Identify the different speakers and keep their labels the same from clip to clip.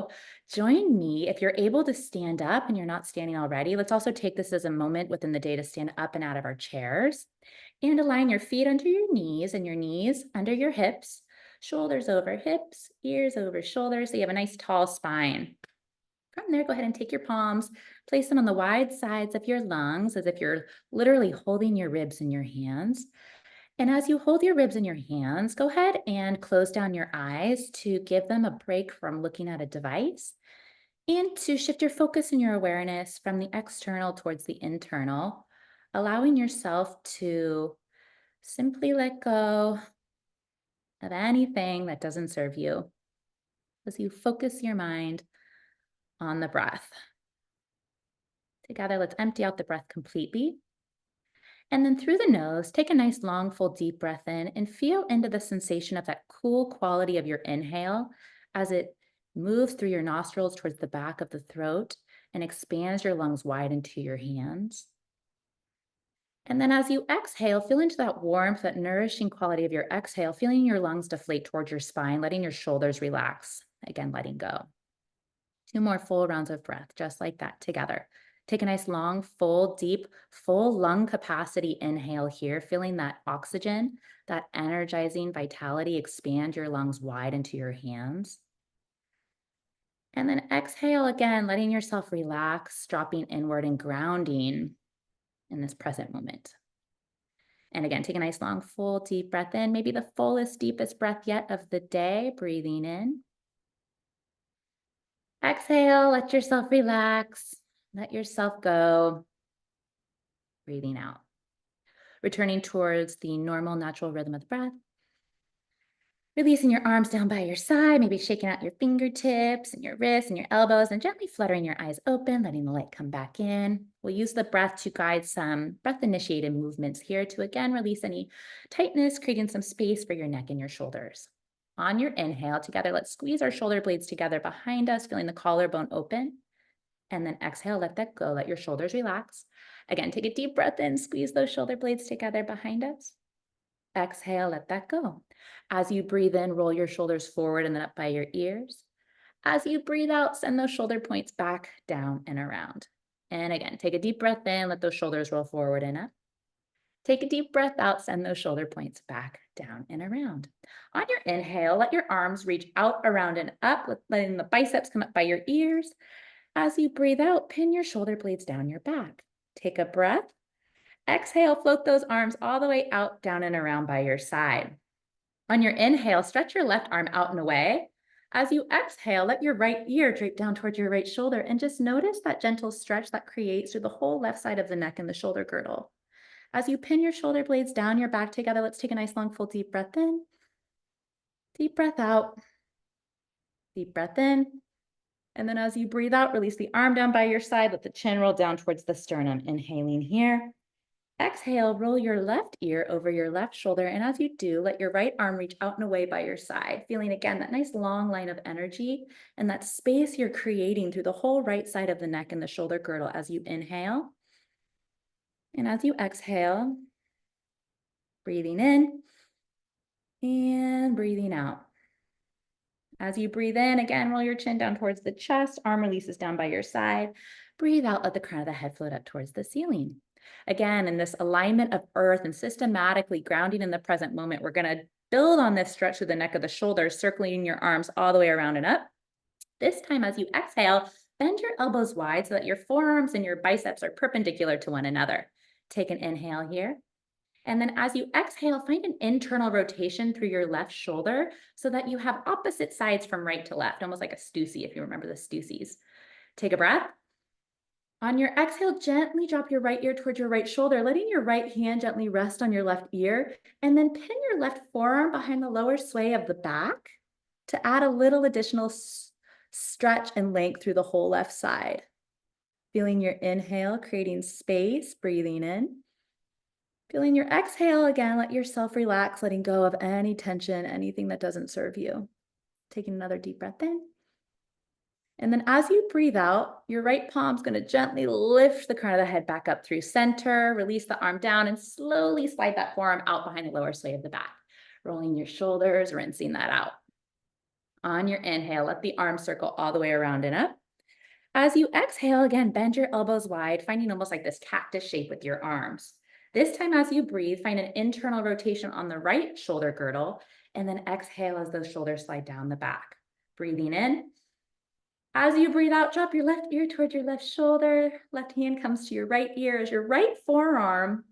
Speaker 1: So join me if you're able to stand up and you're not standing already. Let's also take this as a moment within the day to stand up and out of our chairs and align your feet under your knees and your knees under your hips, shoulders over hips, ears over shoulders. So you have a nice tall spine. From there, go ahead and take your palms, place them on the wide sides of your lungs as if you're literally holding your ribs in your hands. And as you hold your ribs in your hands, go ahead and close down your eyes to give them a break from looking at a device and to shift your focus and your awareness from the external towards the internal, allowing yourself to simply let go of anything that doesn't serve you as you focus your mind on the breath. Together, let's empty out the breath completely. And then through the nose, take a nice long, full, deep breath in and feel into the sensation of that cool quality of your inhale as it moves through your nostrils towards the back of the throat and expands your lungs wide into your hands. And then as you exhale, feel into that warmth, that nourishing quality of your exhale, feeling your lungs deflate towards your spine, letting your shoulders relax. Again, letting go. 2 more full rounds of breath, just like that together. Take a nice long, full, deep, full lung capacity inhale here, feeling that oxygen, that energizing vitality expand your lungs wide into your hands. And then exhale again, letting yourself relax, dropping inward and grounding in this present moment. And again, take a nice long, full, deep breath in, maybe the fullest, deepest breath yet of the day, breathing in. Exhale, let yourself relax, let yourself go, breathing out. Returning towards the normal, natural rhythm of the breath. Releasing your arms down by your side, maybe shaking out your fingertips and your wrists and your elbows, and gently fluttering your eyes open, letting the light come back in. We'll use the breath to guide some breath-initiated movements here to again release any tightness, creating some space for your neck and your shoulders. On your inhale, together, let's squeeze our shoulder blades together behind us, feeling the collarbone open. And then exhale, let that go, let your shoulders relax. Again, take a deep breath in, squeeze those shoulder blades together behind us. Exhale, let that go. As you breathe in, roll your shoulders forward and then up by your ears. As you breathe out, send those shoulder points back, down, and around. And again, take a deep breath in, let those shoulders roll forward and up. Take a deep breath out, send those shoulder points back, down, and around. On your inhale, let your arms reach out, around, and up, letting the biceps come up by your ears. As you breathe out, pin your shoulder blades down your back. Take a breath. Exhale, float those arms all the way out, down, and around by your side. On your inhale, stretch your left arm out and away. As you exhale, let your right ear drape down towards your right shoulder and just notice that gentle stretch that creates through the whole left side of the neck and the shoulder girdle. As you pin your shoulder blades down your back together, let's take a nice long full deep breath in. Deep breath out. Deep breath in. And then as you breathe out, release the arm down by your side, let the chin roll down towards the sternum. Inhaling here. Exhale, roll your left ear over your left shoulder. And as you do, let your right arm reach out and away by your side, feeling again that nice long line of energy and that space you're creating through the whole right side of the neck and the shoulder girdle as you inhale. And as you exhale, breathing in and breathing out. As you breathe in, again, roll your chin down towards the chest, arm releases down by your side. Breathe out, let the crown of the head float up towards the ceiling. Again, in this alignment of earth and systematically grounding in the present moment, we're going to build on this stretch through the neck of the shoulders, circling your arms all the way around and up. This time, as you exhale, bend your elbows wide so that your forearms and your biceps are perpendicular to one another. Take an inhale here. And then as you exhale, find an internal rotation through your left shoulder so that you have opposite sides from right to left, almost like a Stussy, if you remember the Stussies. Take a breath. On your exhale, gently drop your right ear towards your right shoulder, letting your right hand gently rest on your left ear, and then pin your left forearm behind the lower sway of the back to add a little additional stretch and length through the whole left side. Feeling your inhale, creating space, breathing in. Feeling your exhale again, let yourself relax, letting go of any tension, anything that doesn't serve you. Taking another deep breath in. And then as you breathe out, your right palm's going to gently lift the crown of the head back up through center, release the arm down, and slowly slide that forearm out behind the lower sway of the back. Rolling your shoulders, rinsing that out. On your inhale, let the arms circle all the way around and up. As you exhale, again, bend your elbows wide, finding almost like this cactus shape with your arms. This time, as you breathe, find an internal rotation on the right shoulder girdle, and then exhale as those shoulders slide down the back. Breathing in. As you breathe out, drop your left ear towards your left shoulder. Left hand comes to your right ear as your right forearm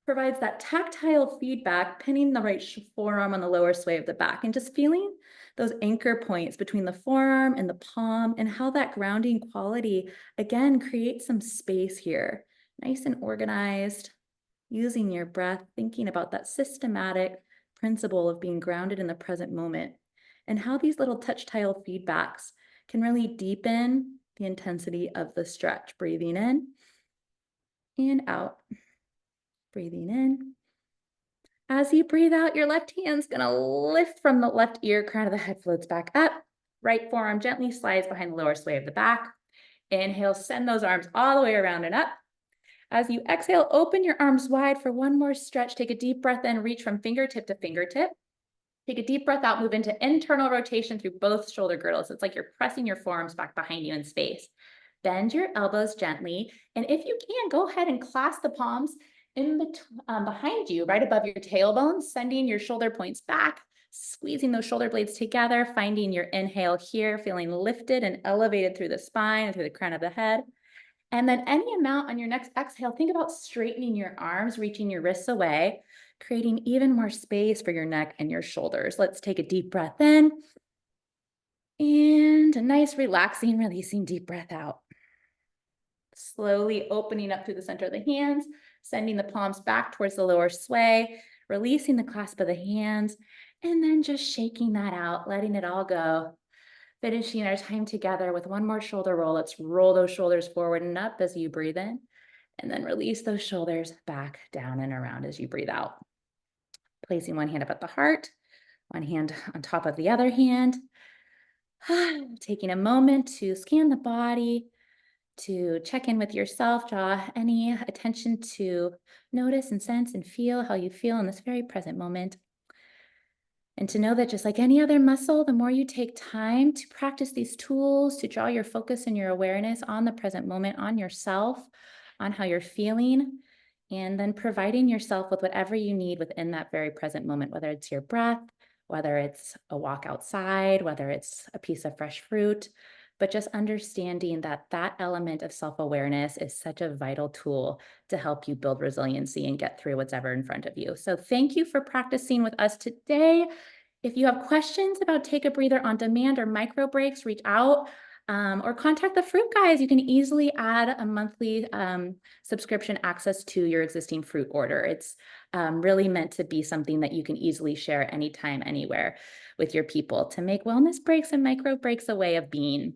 Speaker 1: provides that tactile feedback, pinning the right forearm on the lower sway of the back, and just feeling those anchor points between the forearm and the palm, and how that grounding quality, again, creates some space here. Nice and organized, using your breath, thinking about that systematic principle of being grounded in the present moment, and how these little tactile feedbacks can really deepen the intensity of the stretch. Breathing in and out. Breathing in. As you breathe out, your left hand's gonna lift from the left ear, crown of the head floats back up. Right forearm gently slides behind the lower sway of the back. Inhale, send those arms all the way around and up. As you exhale, open your arms wide for one more stretch. Take a deep breath in, reach from fingertip to fingertip. Take a deep breath out, move into internal rotation through both shoulder girdles. It's like you're pressing your forearms back behind you in space. Bend your elbows gently, and if you can, go ahead and clasp the palms behind you, right above your tailbone, sending your shoulder points back, squeezing those shoulder blades together, finding your inhale here, feeling lifted and elevated through the spine and through the crown of the head. And then any amount on your next exhale, think about straightening your arms, reaching your wrists away, creating even more space for your neck and your shoulders. Let's take a deep breath in and a nice relaxing, releasing deep breath out. Slowly opening up through the center of the hands, sending the palms back towards the lower sway, releasing the clasp of the hands, and then just shaking that out, letting it all go. Finishing our time together with one more shoulder roll. Let's roll those shoulders forward and up as you breathe in, and then release those shoulders back down and around as you breathe out. Placing one hand up at the heart, one hand on top of the other hand. Taking a moment to scan the body, to check in with yourself, draw any attention to notice and sense and feel how you feel in this very present moment. And to know that just like any other muscle, the more you take time to practice these tools, to draw your focus and your awareness on the present moment, on yourself, on how you're feeling, and then providing yourself with whatever you need within that very present moment, whether it's your breath, whether it's a walk outside, whether it's a piece of fresh fruit, but just understanding that that element of self-awareness is such a vital tool to help you build resiliency and get through what's ever in front of you. So thank you for practicing with us today. If you have questions about Take a Breather on demand or micro breaks, reach out or contact the Fruit Guys. You can easily add a monthly subscription access to your existing fruit order. It's really meant to be something that you can easily share anytime, anywhere with your people to make wellness breaks and micro breaks a way of being.